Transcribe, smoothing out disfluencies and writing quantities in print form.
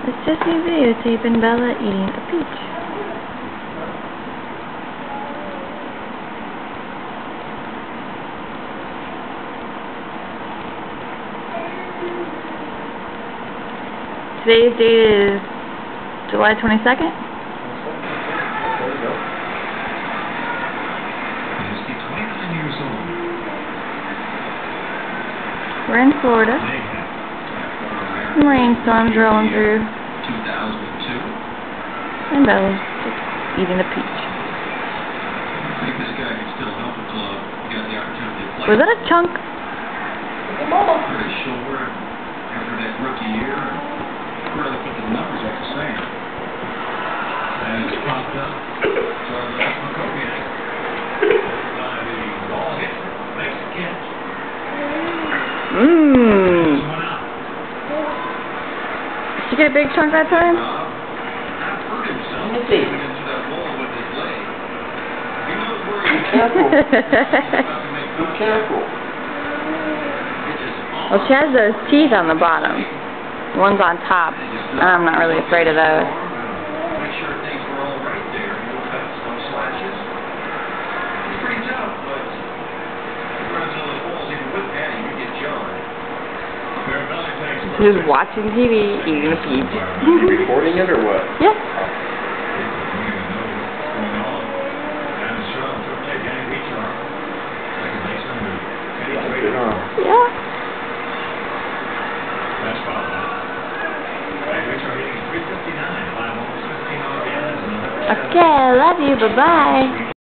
It's Jessie videotaping Bella eating a peach. Today's date is July 22nd. We're in Florida. Rainstorms rolling through. 2002. And Bella's just eating a peach. I think this guy can still help the club. He got the opportunity to play. Was that a chunk? Pretty sure after that rookie year. Really put the numbers up the same. And it's popped up. Charles Makoviak. The ball hit. Makes the catch. Did you get a big chunk that time? Let me see. Be careful. Be careful. Well, she has those teeth on the bottom. The ones on top. I'm not really afraid of those. Make sure things were all right there. No cuts, no slashes. It's pretty tough, but runs on the balls, even with Patty, you get jarred. He was watching TV, eating a peach. Recording it or what? Yeah. Yeah. Okay, I love you. Bye-bye.